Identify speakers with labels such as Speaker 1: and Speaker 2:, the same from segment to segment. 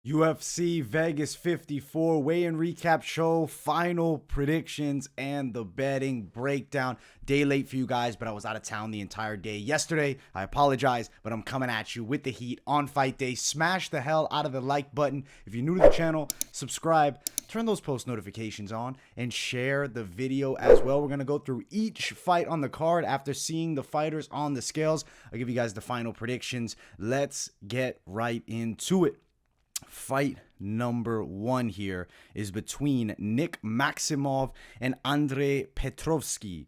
Speaker 1: UFC Vegas 54 weigh-in recap show, final predictions, and the betting breakdown. Day late for you guys, but I was out of town the entire day yesterday. I apologize, but I'm coming at you with the heat on fight day. Smash the hell out of the like button. If you're new to the channel, subscribe, turn those post notifications on, and share the video as well. We're going to go through each fight on the card after seeing the fighters on the scales. I'll give you guys the final predictions. Let's get right into it. Fight number one here is between Nick Maximov and Andrei Petroski.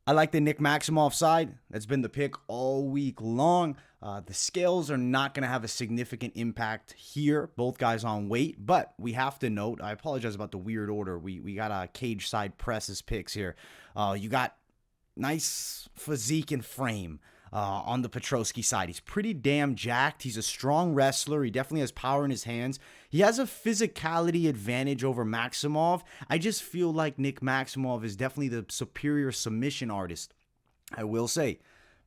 Speaker 1: I like the Nick Maximov side. That's been the pick all week long. The scales are not going to have a significant impact here. Both guys on weight, but we have to note, I apologize about the weird order. We got a cage side presses picks here. You got nice physique and frame. On the Petroski side. He's pretty damn jacked. He's a strong wrestler. He definitely has power in his hands. He has a physicality advantage over Maximov. I just feel like Nick Maximov is definitely the superior submission artist. I will say,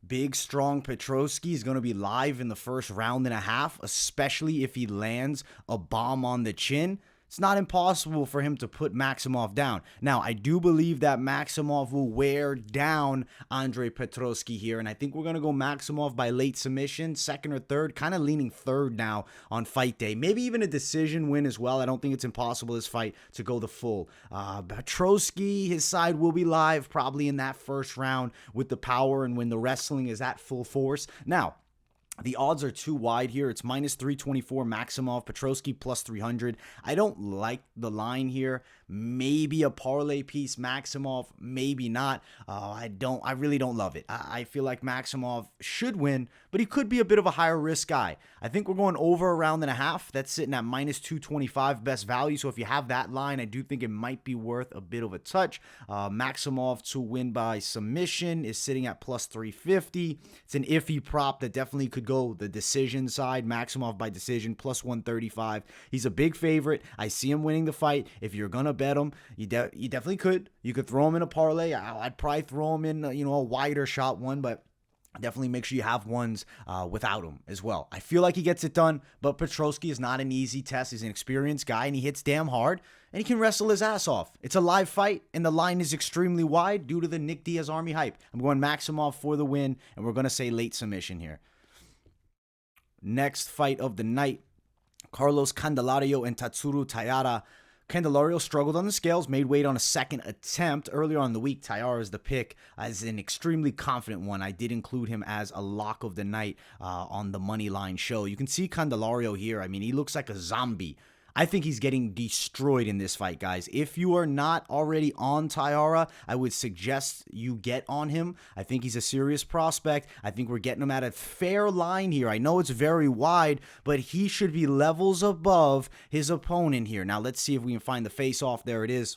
Speaker 1: big, strong Petroski is going to be live in the first round and a half, especially if he lands a bomb on the chin. It's not impossible for him to put Maximov down. Now, I do believe that Maximov will wear down Andrei Petroski here, and I think we're going to go Maximov by late submission, second or third, kind of leaning third now on fight day. Maybe even a decision win as well. I don't think it's impossible this fight to go the full. Petroski, his side will be live probably in that first round with the power and when the wrestling is at full force. Now, the odds are too wide here. It's minus 324 Maximov, Petroski plus 300. I don't like the line here. Maybe a parlay piece Maximov, maybe not. I really don't love it. I feel like Maximov should win, but he could be a bit of a higher risk guy. I think we're going over a round and a half. That's sitting at minus 225 best value. So if you have that line, I do think it might be worth a bit of a touch. Maximov to win by submission is sitting at plus 350. It's an iffy prop that definitely could go the decision side. Maximov by decision plus 135. He's a big favorite. I see him winning the fight. If you're gonna bet him, you definitely could. You could throw him in a parlay. I'd probably throw him in a wider shot one, but definitely make sure you have ones without him as well. I feel like he gets it done, but Petroski is not an easy test. He's an experienced guy, and he hits damn hard, and he can wrestle his ass off. It's a live fight, and the line is extremely wide due to the Nick Diaz Army hype. I'm going Maximov for the win, and we're going to say late submission here. Next fight of the night, Carlos Candelario and Tatsuro Taira. Candelario struggled on the scales, made weight on a second attempt. Earlier on in the week, Taira is the pick as an extremely confident one. I did include him as a lock of the night on the money line show. You can see Candelario here. I mean, he looks like a zombie. I think he's getting destroyed in this fight, guys. If you are not already on Taira, I would suggest you get on him. I think he's a serious prospect. I think we're getting him at a fair line here. I know it's very wide, but he should be levels above his opponent here. Now, let's see if we can find the face-off. There it is.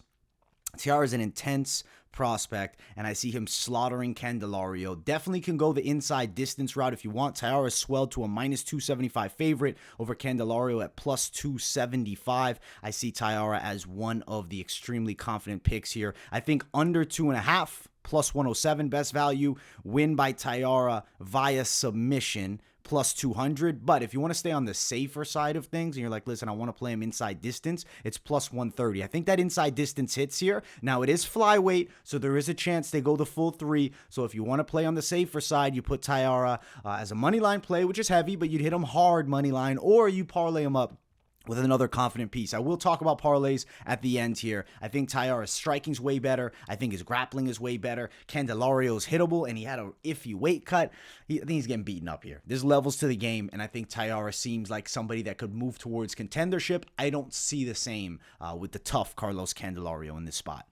Speaker 1: Taira is an intense prospect, and I see him slaughtering Candelario. Definitely can go the inside distance route if you want. Taira swelled to a minus 275 favorite over Candelario at plus 275. I see Taira as one of the extremely confident picks here. I think under 2.5, plus 107 best value, win by Taira via submission, plus 200. But if you want to stay on the safer side of things and you're like, listen, I want to play him inside distance, it's plus 130. I think that inside distance hits here. Now, it is flyweight, so there is a chance they go the full 3. So if you want to play on the safer side, you put Taira as a money line play, which is heavy, but you'd hit him hard money line, or you parlay him up with another confident piece. I will talk about parlays at the end here. I think Taira's striking's way better. I think his grappling is way better. Candelario's hittable, and he had a iffy weight cut. I think he's getting beaten up here. There's levels to the game, and I think Taira seems like somebody that could move towards contendership. I don't see the same with the tough Carlos Candelario in this spot.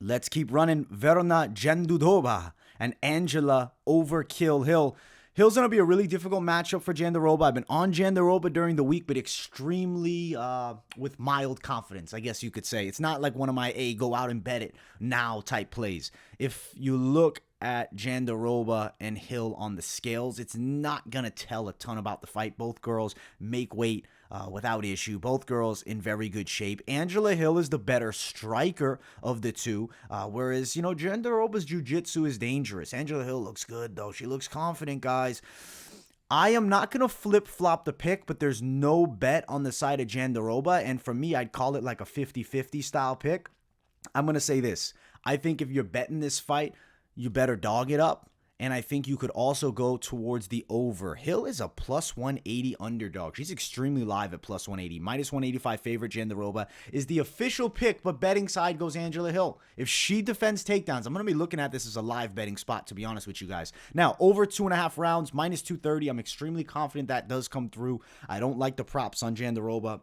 Speaker 1: Let's keep running. Virna Jandiroba and Angela Overkill Hill. Hill's going to be a really difficult matchup for Jandiroba. I've been on Jandiroba during the week, but extremely with mild confidence, I guess you could say. It's not like one of my, go out and bet it now type plays. If you look at Jandiroba and Hill on the scales, it's not going to tell a ton about the fight. Both girls make weight without issue. Both girls in very good shape. Angela Hill is the better striker of the two, whereas, Jandiroba's jiu-jitsu is dangerous. Angela Hill looks good, though. She looks confident, guys. I am not going to flip-flop the pick, but there's no bet on the side of Jandiroba. And for me, I'd call it like a 50-50 style pick. I'm going to say this. I think if you're betting this fight, you better dog it up. And I think you could also go towards the over. Hill is a plus 180 underdog. She's extremely live at plus 180. Minus 185 favorite. Jandiroba is the official pick, but betting side goes Angela Hill. If she defends takedowns, I'm going to be looking at this as a live betting spot, to be honest with you guys. Now, over 2.5 rounds, minus 230. I'm extremely confident that does come through. I don't like the props on Jandiroba.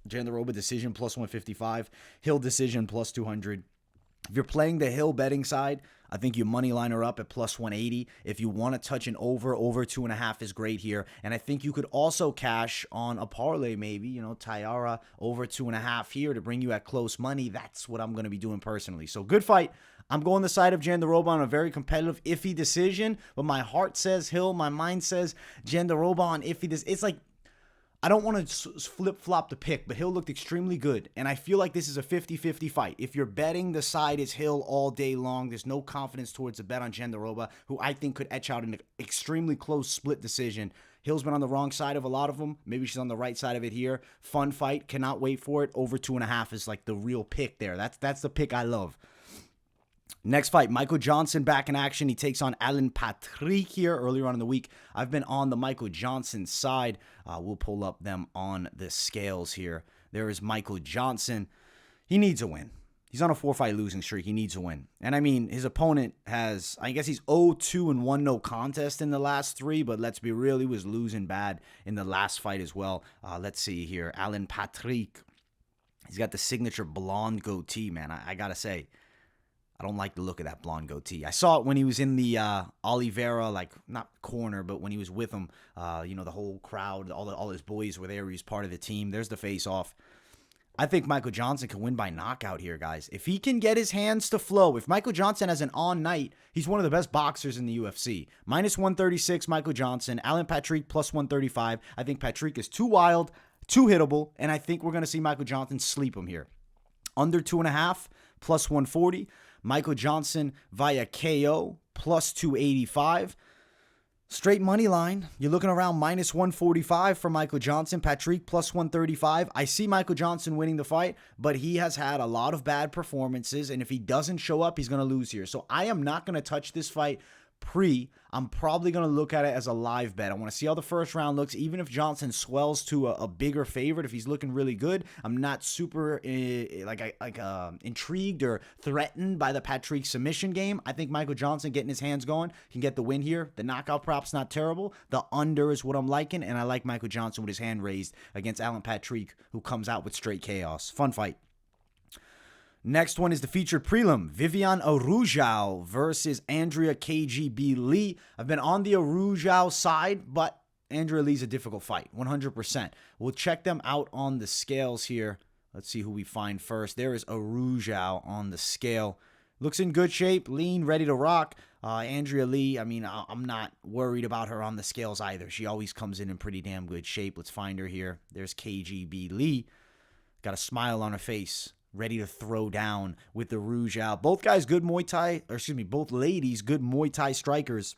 Speaker 1: Jandiroba decision plus 155. Hill decision plus 200. If you're playing the Hill betting side, I think you money line her up at plus 180. If you want to touch an over 2.5 is great here. And I think you could also cash on a parlay maybe, Taira over 2.5 here to bring you at close money. That's what I'm going to be doing personally. So good fight. I'm going the side of Jandiroba on a very competitive, iffy decision. But my heart says Hill. My mind says Jandiroba on iffy. It's like, I don't want to flip-flop the pick, but Hill looked extremely good, and I feel like this is a 50-50 fight. If you're betting, the side is Hill all day long. There's no confidence towards a bet on Jandiroba, who I think could etch out an extremely close split decision. Hill's been on the wrong side of a lot of them. Maybe she's on the right side of it here. Fun fight. Cannot wait for it. Over 2.5 is like the real pick there. That's the pick I love. Next fight, Michael Johnson back in action. He takes on Allan Patrick here earlier on in the week. I've been on the Michael Johnson side. We'll pull up them on the scales here. There is Michael Johnson. He needs a win. He's on a 4-fight losing streak. He needs a win. And I mean, his opponent has, I guess he's 0-2-1 no contest in the last 3, but let's be real, he was losing bad in the last fight as well. Let's see here. Allan Patrick. He's got the signature blonde goatee, man. I got to say, I don't like the look of that blonde goatee. I saw it when he was in the Oliveira, like, not corner, but when he was with him. The whole crowd, all his boys were there. He was part of the team. There's the face-off. I think Michael Johnson can win by knockout here, guys. If he can get his hands to flow, if Michael Johnson has an on night, he's one of the best boxers in the UFC. Minus 136, Michael Johnson. Allan Patrick, plus 135. I think Patrick is too wild, too hittable, and I think we're going to see Michael Johnson sleep him here. Under 2.5, plus 140. Michael Johnson via KO, plus 285. Straight money line. You're looking around minus 145 for Michael Johnson. Patrick, plus 135. I see Michael Johnson winning the fight, but he has had a lot of bad performances, and if he doesn't show up, he's going to lose here. So I am not going to touch this fight I'm probably going to look at it as a live bet. I want to see how the first round looks. Even if Johnson swells to a bigger favorite, if he's looking really good, I'm not super intrigued or threatened by the Patrick submission game. I think Michael Johnson getting his hands going can get the win here. The knockout prop's not terrible. The under is what I'm liking, and I like Michael Johnson with his hand raised against Allan Patrick, who comes out with straight chaos. Fun fight. Next one is the featured prelim. Viviane Araujo versus Andrea KGB Lee. I've been on the Araujo side, but Andrea Lee's a difficult fight, 100%. We'll check them out on the scales here. Let's see who we find first. There is Araujo on the scale. Looks in good shape, lean, ready to rock. Andrea Lee, I mean, I'm not worried about her on the scales either. She always comes in pretty damn good shape. Let's find her here. There's KGB Lee. Got a smile on her face. Ready to throw down with the Araujo. Both guys good Muay Thai, both ladies good Muay Thai strikers.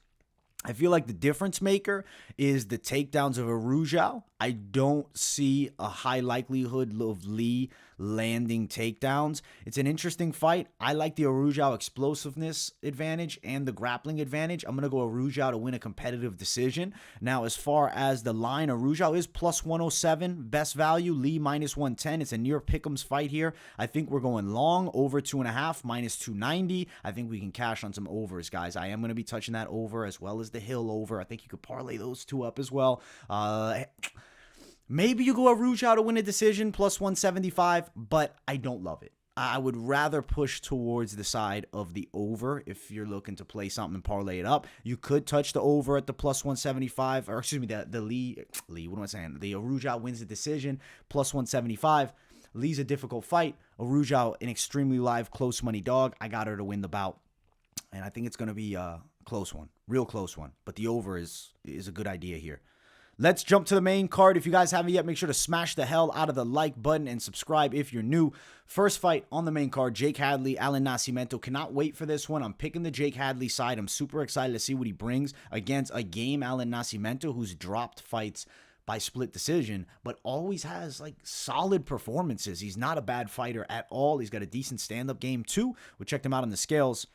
Speaker 1: I feel like the difference maker is the takedowns of Araujo. I don't see a high likelihood of Lee landing takedowns. It's an interesting fight. I like the Araujo explosiveness advantage and the grappling advantage. I'm going to go Araujo to win a competitive decision. Now, as far as the line, Araujo is plus 107, best value. Lee minus 110. It's a near pick'ems fight here. I think we're going long, over 2.5, minus 290. I think we can cash on some overs, guys. I am going to be touching that over as well as the Hill over. I think you could parlay those two up as well. Maybe you go Araujo to win a decision, plus 175, but I don't love it. I would rather push towards the side of the over if you're looking to play something and parlay it up. You could touch the over at the plus 175, or the Lee, what am I saying? The Araujo wins the decision, plus 175. Lee's a difficult fight. Araujo, an extremely live, close money dog. I got her to win the bout, and I think it's going to be a close one, real close one, but the over is a good idea here. Let's jump to the main card. If you guys haven't yet, make sure to smash the hell out of the like button and subscribe if you're new. First fight on the main card, Jake Hadley, Allan Nascimento. Cannot wait for this one. I'm picking the Jake Hadley side. I'm super excited to see what he brings against a game Allan Nascimento who's dropped fights by split decision, but always has like solid performances. He's not a bad fighter at all. He's got a decent stand-up game too. We checked him out on the scales.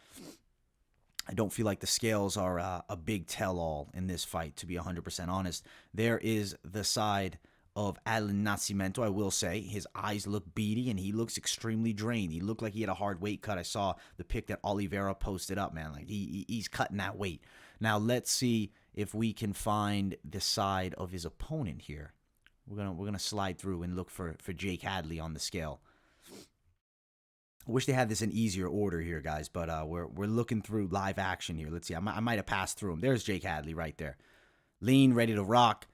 Speaker 1: I don't feel like the scales are a big tell-all in this fight, to be 100% honest. There is the side of Allan Nascimento. I will say his eyes look beady and he looks extremely drained. He looked like he had a hard weight cut. I saw the pic that Oliveira posted up, man. Like he's cutting that weight. Now let's see if we can find the side of his opponent here. We're gonna slide through and look for Jake Hadley on the scale. I wish they had this in easier order here, guys, but we're looking through live action here. Let's see. I might have passed through him. There's Jake Hadley right there. Lean, ready to rock.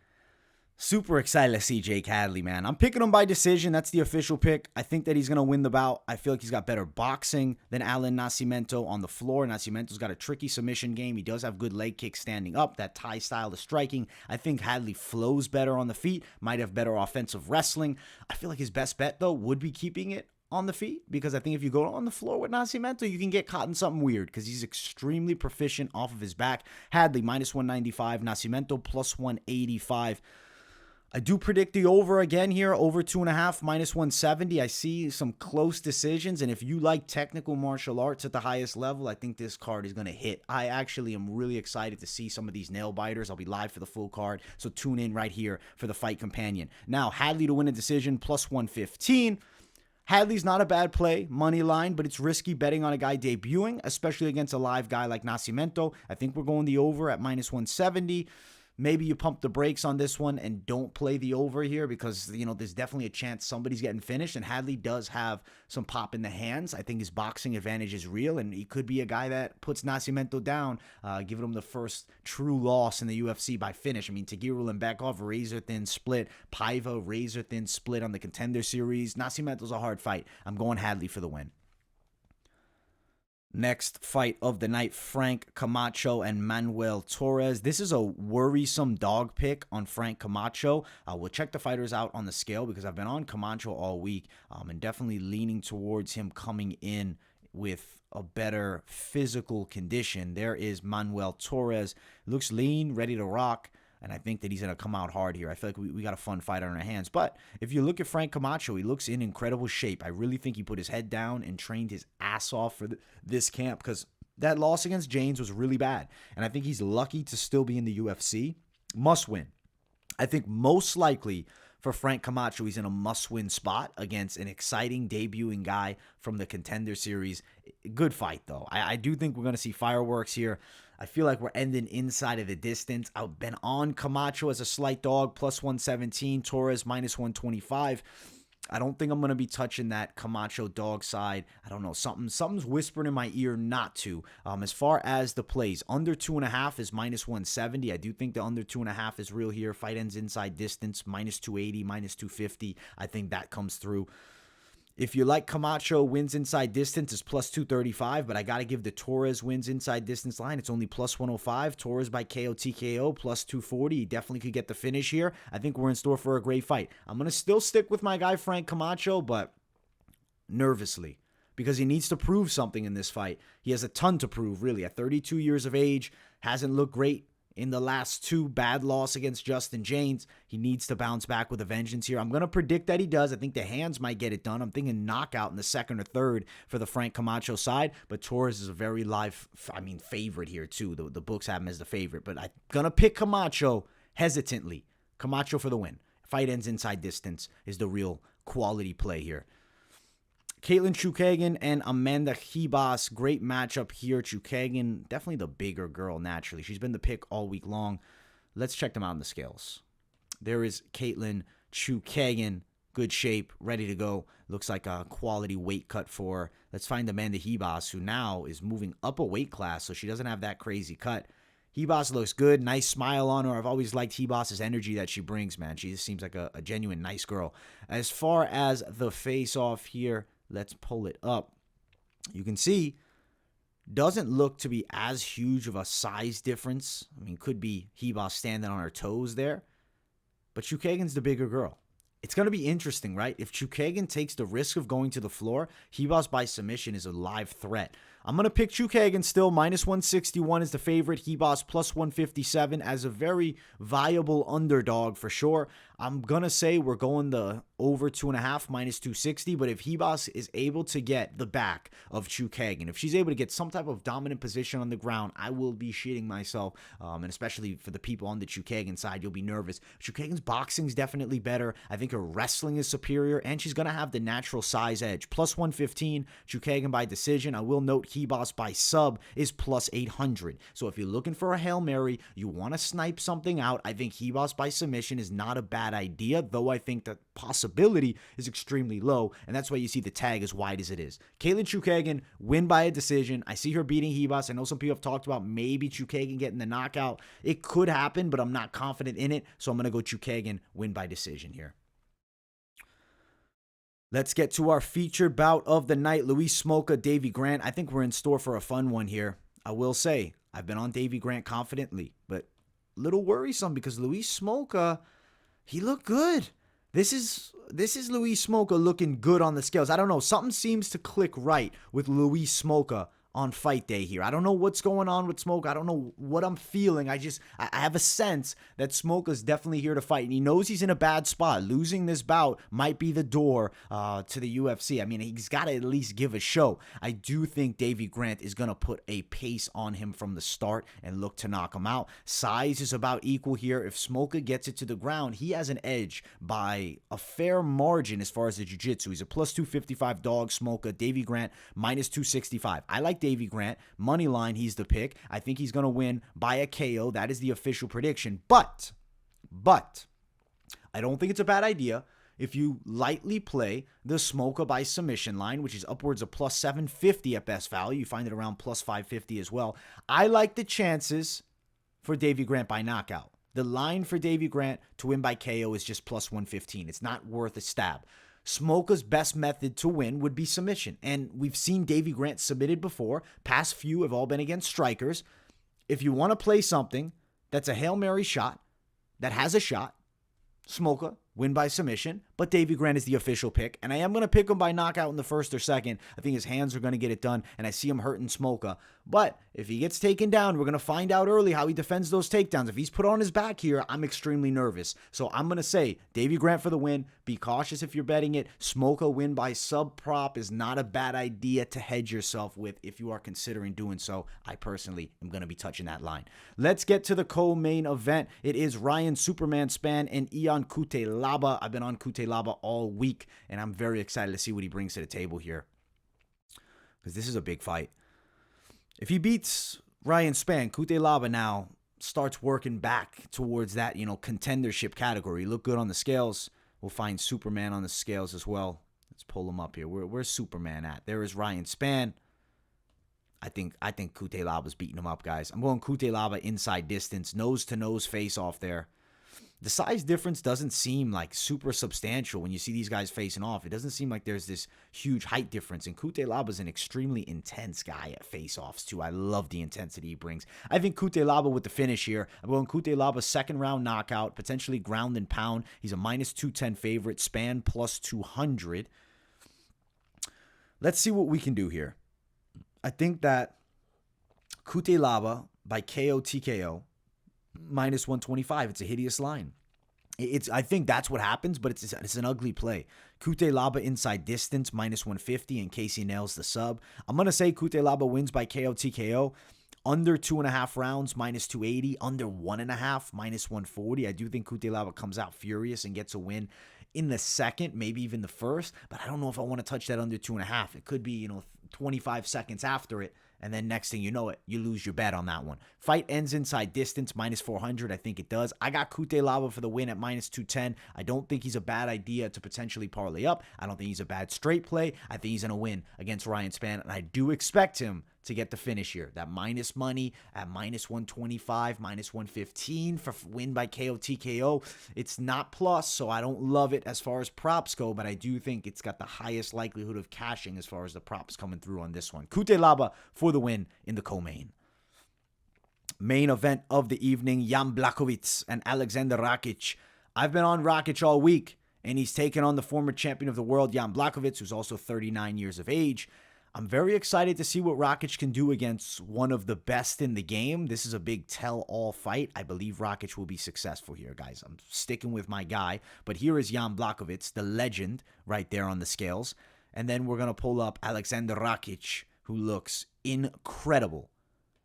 Speaker 1: Super excited to see Jake Hadley, man. I'm picking him by decision. That's the official pick. I think that he's going to win the bout. I feel like he's got better boxing than Allan Nascimento on the floor. Nascimento's got a tricky submission game. He does have good leg kicks standing up, that Thai style of striking. I think Hadley flows better on the feet, might have better offensive wrestling. I feel like his best bet, though, would be keeping it on the feet, because I think if you go on the floor with Nascimento, you can get caught in something weird because he's extremely proficient off of his back. Hadley, minus 195. Nascimento, plus 185. I do predict the over again here, over 2.5, minus 170. I see some close decisions, and if you like technical martial arts at the highest level, I think this card is going to hit. I actually am really excited to see some of these nail biters. I'll be live for the full card, so tune in right here for the fight companion. Now, Hadley to win a decision, plus 115. Hadley's not a bad play, money line, but it's risky betting on a guy debuting, especially against a live guy like Nascimento. I think we're going the over at minus 170. Maybe you pump the brakes on this one and don't play the over here because, you know, there's definitely a chance somebody's getting finished, and Hadley does have some pop in the hands. I think his boxing advantage is real, and he could be a guy that puts Nascimento down, giving him the first true loss in the UFC by finish. I mean, Tagira Lembekov, razor-thin split. Paiva, razor-thin split on the Contender Series. Nascimento's a hard fight. I'm going Hadley for the win. Next fight of the night, Frank Camacho and Manuel Torres. This is a worrisome dog pick on Frank Camacho. We'll check the fighters out on the scale because I've been on Camacho all week and definitely leaning towards him coming in with a better physical condition. There is Manuel Torres. Looks lean, ready to rock. And I think that he's going to come out hard here. I feel like we got a fun fight on our hands. But if you look at Frank Camacho, he looks in incredible shape. I really think he put his head down and trained his ass off for this camp because that loss against James was really bad. And I think he's lucky to still be in the UFC. Must win. I think most likely for Frank Camacho, he's in a must-win spot against an exciting debuting guy from the Contender Series. Good fight, though. I do think we're going to see fireworks here. I feel like we're ending inside of the distance. I've been on Camacho as a slight dog, plus 117. Torres, minus 125. I don't think I'm going to be touching that Camacho dog side. I don't know. Something's whispering in my ear not to. As far as the plays, under 2.5 is minus 170. I do think the under 2.5 is real here. Fight ends inside distance, minus 280, minus 250. I think that comes through. If you like Camacho wins inside distance, it's plus 235, but I got to give the Torres wins inside distance line. It's only plus 105. Torres by KO TKO, plus 240. He definitely could get the finish here. I think we're in store for a great fight. I'm going to still stick with my guy Frank Camacho, but nervously, because he needs to prove something in this fight. He has a ton to prove, really. At 32 years of age, hasn't looked great in the last two, bad loss against Justin James. He needs to bounce back with a vengeance here. I'm going to predict that he does. I think the hands might get it done. I'm thinking knockout in the second or third for the Frank Camacho side, but Torres is a very live, favorite here too. The books have him as the favorite, but I'm going to pick Camacho hesitantly. Camacho for the win. Fight ends inside distance is the real quality play here. Katlyn Chookagian and Amanda Ribas. Great matchup here. Chookagian, definitely the bigger girl naturally. She's been the pick all week long. Let's check them out on the scales. There is Katlyn Chookagian. Good shape, ready to go. Looks like a quality weight cut for her. Let's find Amanda Ribas, who now is moving up a weight class, so she doesn't have that crazy cut. Ribas looks good. Nice smile on her. I've always liked Ribas' energy that she brings, man. She just seems like a genuine nice girl. As far as the face-off here, let's pull it up. You can see, doesn't look to be as huge of a size difference. I mean, could be Ribas standing on her toes there. but Chookagian's the bigger girl. It's going to be interesting, right? If Chookagian takes the risk of going to the floor, Ribas by submission is a live threat. I'm going to pick Chookagian still. Minus 161 is the favorite. Ribas plus 157 as a very viable underdog for sure. I'm going to say we're going the over 2.5, minus 260. But if Ribas is able to get the back of Chookagian, if she's able to get some type of dominant position on the ground, I will be shitting myself. And especially for the people on the Chookagian side, you'll be nervous. Chookagian's boxing is definitely better. I think her wrestling is superior, and she's going to have the natural size edge. Plus 115, Chookagian by decision. I will note Ribas by sub is plus 800. So if you're looking for a Hail Mary, you want to snipe something out, I think Ribas by submission is not a bad idea, though I think the possibility is extremely low, and that's why you see the tag as wide as it is. Katlyn Chookagian, win by a decision. I see her beating Ribas. I know some people have talked about maybe Chookagian getting the knockout. It could happen, but I'm not confident in it, so I'm going to go Chookagian, win by decision here. Let's get to our featured bout of the night. Luis Smolka, Davey Grant. I think we're in store for a fun one here. I will say, I've been on Davey Grant confidently, but a little worrisome because Luis Smolka, he looked good. This is Luis Smolka looking good on the scales. I don't know. Something seems to click right with Luis Smolka on fight day here. I don't know what's going on with Smolka. I don't know what I'm feeling. I have a sense that Smolka's definitely here to fight, and he knows he's in a bad spot. Losing this bout might be the door to the UFC. I mean, he's got to at least give a show. I do think Davey Grant is going to put a pace on him from the start and look to knock him out. Size is about equal here. If Smolka gets it to the ground, he has an edge by a fair margin as far as the jiu-jitsu. He's a plus 255 dog, Smolka. Davey Grant, minus 265. I like Davey Grant. Money line, he's the pick. I think he's going to win by a KO. That is the official prediction. But, I don't think it's a bad idea if you lightly play the Smolka by submission line, which is upwards of plus 750 at best value. You find it around plus 550 as well. I like the chances for Davey Grant by knockout. The line for Davey Grant to win by KO is just plus 115. It's not worth a stab. Smolka's best method to win would be submission. And we've seen Davey Grant submitted before. Past few have all been against strikers. If you want to play something that's a Hail Mary shot, that has a shot, Smolka, win by submission, but Davey Grant is the official pick, and I am going to pick him by knockout in the first or second. I think his hands are going to get it done, and I see him hurting Smolka. But if he gets taken down, we're going to find out early how he defends those takedowns. If he's put on his back here, I'm extremely nervous. So I'm going to say Davey Grant for the win. Be cautious if you're betting it. Smolka win by sub prop is not a bad idea to hedge yourself with if you are considering doing so. I personally am going to be touching that line. Let's get to the co-main event. It is Ryan Superman Spann and Ion Cutelaba. I've been on Cutelaba all week, and I'm very excited to see what he brings to the table here, because this is a big fight. If he beats Ryan Spann, Cutelaba now starts working back towards that, contendership category. Look good on the scales. We'll find Superman on the scales as well. Let's pull him up here. Where's Superman at? There is Ryan Spann. I think Cutelaba's beating him up, guys. I'm going Cutelaba inside distance, nose-to-nose face-off there. The size difference doesn't seem like super substantial when you see these guys facing off. It doesn't seem like there's this huge height difference. And Cutelaba's an extremely intense guy at face-offs, too. I love the intensity he brings. I think Cutelaba with the finish here. I'm going Cutelaba second round knockout, potentially ground and pound. He's a minus 210 favorite. Spann plus 200. Let's see what we can do here. I think that Cutelaba by KO TKO minus 125. It's a hideous line. I think that's what happens, but it's an ugly play. Cutelaba inside distance minus 150 in case he nails the sub. I'm going to say Cutelaba wins by KO TKO. Under 2.5 rounds, minus 280. Under 1.5, minus 140. I do think Cutelaba comes out furious and gets a win in the second, maybe even the first. But I don't know if I want to touch that under 2.5. It could be, 25 seconds after it. And then next thing you know it, you lose your bet on that one. Fight ends inside distance, minus 400. I think it does. I got Cutelaba for the win at minus 210. I don't think he's a bad idea to potentially parlay up. I don't think he's a bad straight play. I think he's going to win against Ryan Spann. And I do expect him to get the finish here. That minus money at minus 125, minus 115 for win by KO TKO. It's not plus, so I don't love it as far as props go, but I do think it's got the highest likelihood of cashing as far as the props coming through on this one. Cutelaba for the win in the co-main. Main event of the evening, Jan Blachowicz and Aleksandar Rakic. I've been on Rakic all week, and he's taken on the former champion of the world, Jan Blachowicz, who's also 39 years of age. I'm very excited to see what Rakic can do against one of the best in the game. This is a big tell-all fight. I believe Rakic will be successful here, guys. I'm sticking with my guy. But here is Jan Blachowicz, the legend, right there on the scales. And then we're going to pull up Aleksandar Rakic, who looks incredible.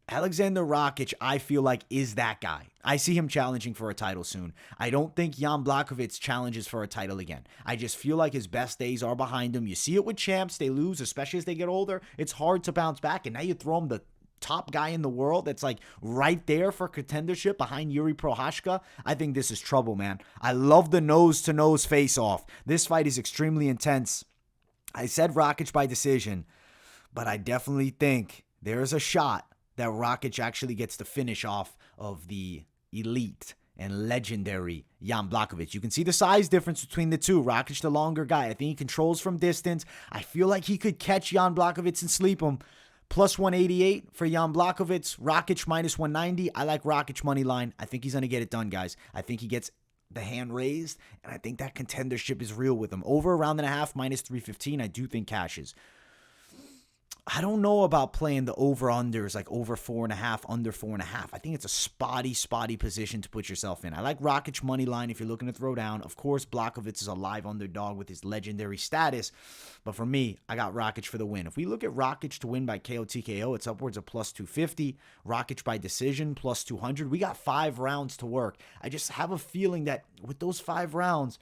Speaker 1: Aleksandar Rakic, I feel like, is that guy. I see him challenging for a title soon. I don't think Jan Blachowicz challenges for a title again. I just feel like his best days are behind him. You see it with champs. They lose, especially as they get older. It's hard to bounce back, and now you throw him the top guy in the world that's like right there for contendership behind Yuri Prochazka. I think this is trouble, man. I love the nose-to-nose face-off. This fight is extremely intense. I said Rakic by decision, but I definitely think there's a shot that Rakic actually gets the finish off of the elite and legendary Jan Blachowicz. You can see the size difference between the two. Rakic, the longer guy. I think he controls from distance. I feel like he could catch Jan Blachowicz and sleep him. Plus 188 for Jan Blachowicz. Rakic minus 190. I like Rakic money line. I think he's going to get it done, guys. I think he gets the hand raised, and I think that contendership is real with him. Over a round and a half, minus 315. I do think cashes. I don't know about playing the over-unders, like over 4.5, under 4.5. I think it's a spotty position to put yourself in. I like Rakic money line if you're looking to throw down. Of course, Blachowicz is a live underdog with his legendary status. But for me, I got Rakic for the win. If we look at Rakic to win by KO TKO, it's upwards of plus 250. Rakic by decision, plus 200. We got 5 rounds to work. I just have a feeling that with those 5 rounds,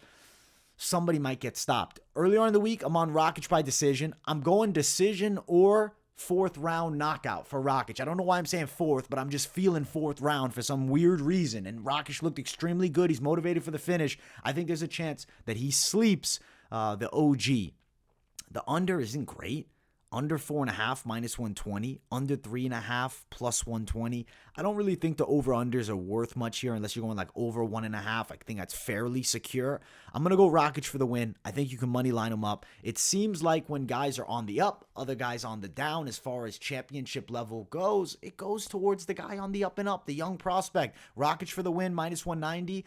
Speaker 1: somebody might get stopped. Earlier on in the week, I'm on Rakic by decision. I'm going decision or 4th round knockout for Rakic. I don't know why I'm saying 4th, but I'm just feeling 4th round for some weird reason. And Rakic looked extremely good. He's motivated for the finish. I think there's a chance that he sleeps the OG. The under isn't great. Under 4.5, minus 120. Under 3.5, plus 120. I don't really think the over-unders are worth much here unless you're going like over 1.5. I think that's fairly secure. I'm going to go Rakic for the win. I think you can money line them up. It seems like when guys are on the up, other guys on the down as far as championship level goes, it goes towards the guy on the up and up, the young prospect. Rakic for the win, minus 190.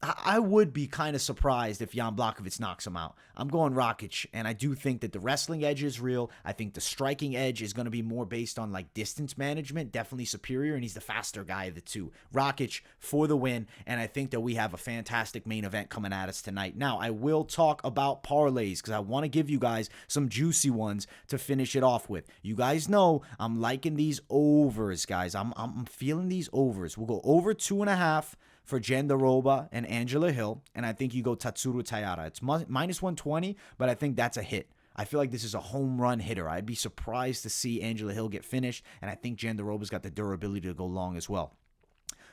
Speaker 1: I would be kind of surprised if Jan Blachowicz knocks him out. I'm going Rakic, and I do think that the wrestling edge is real. I think the striking edge is going to be more based on like distance management, definitely superior, and he's the faster guy of the two. Rakic for the win, and I think that we have a fantastic main event coming at us tonight. Now, I will talk about parlays because I want to give you guys some juicy ones to finish it off with. You guys know I'm liking these overs, guys. I'm feeling these overs. We'll go over 2.5 for Jandiroba and Angela Hill, and I think you go Tatsuro Taira. It's minus 120, but I think that's a hit. I feel like this is a home run hitter. I'd be surprised to see Angela Hill get finished, and I think Jandiroba's got the durability to go long as well.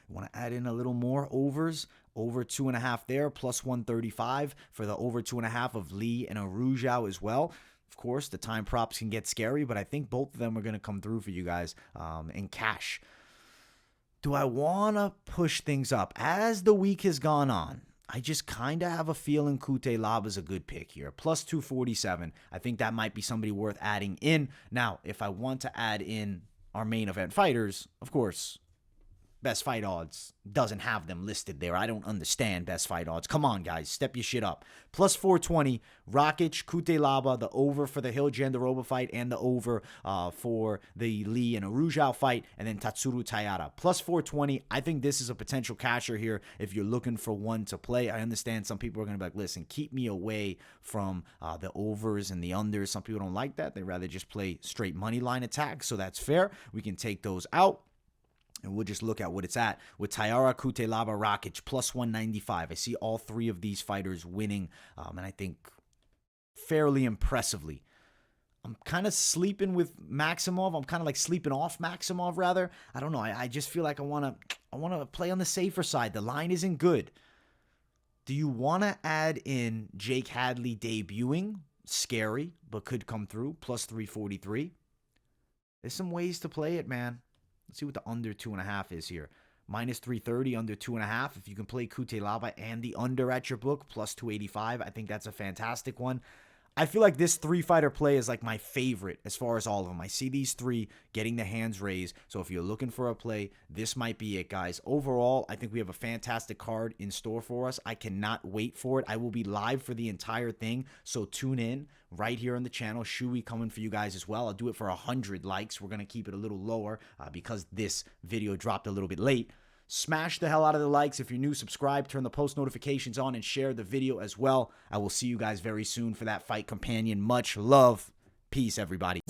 Speaker 1: You want to add in a little more overs? Over 2.5 there, plus 135 for the over 2.5 of Lee and Araujo as well. Of course, the time props can get scary, but I think both of them are going to come through for you guys in cash. Do I want to push things up? As the week has gone on, I just kind of have a feeling Cutelaba is a good pick here. Plus 247. I think that might be somebody worth adding in. Now, if I want to add in our main event fighters, of course, Best Fight Odds doesn't have them listed there. I don't understand Best Fight Odds. Come on, guys. Step your shit up. Plus 420. Rakic, Cutelaba, the over for the Hill Jandiroba fight, and the over for the Lee and Araujo fight, and then Tatsuro Taira. Plus 420. I think this is a potential casher here if you're looking for one to play. I understand some people are going to be like, listen, keep me away from the overs and the unders. Some people don't like that. They rather just play straight money line attacks, so that's fair. We can take those out. And we'll just look at what it's at with Taira, Cutelaba, Rakic, plus 195. I see all 3 of these fighters winning, and I think fairly impressively. I'm kind of sleeping with Maximov. I'm kind of like sleeping off Maximov, rather. I don't know. I just feel like I want to play on the safer side. The line isn't good. Do you want to add in Jake Hadley debuting? Scary, but could come through. Plus 343. There's some ways to play it, man. Let's see what the under 2.5 is here. Minus 330, under 2.5. If you can play Cutelaba and the under at your book, plus 285. I think that's a fantastic one. I feel like this 3-fighter play is like my favorite as far as all of them. I see these 3 getting the hands raised. So if you're looking for a play, this might be it, guys. Overall, I think we have a fantastic card in store for us. I cannot wait for it. I will be live for the entire thing. So tune in right here on the channel. Chewy coming for you guys as well. I'll do it for 100 likes. We're going to keep it a little lower because this video dropped a little bit late. Smash the hell out of the likes. If you're new, subscribe, turn the post notifications on, and share the video as well. I will see you guys very soon for that fight companion. Much love. Peace, everybody.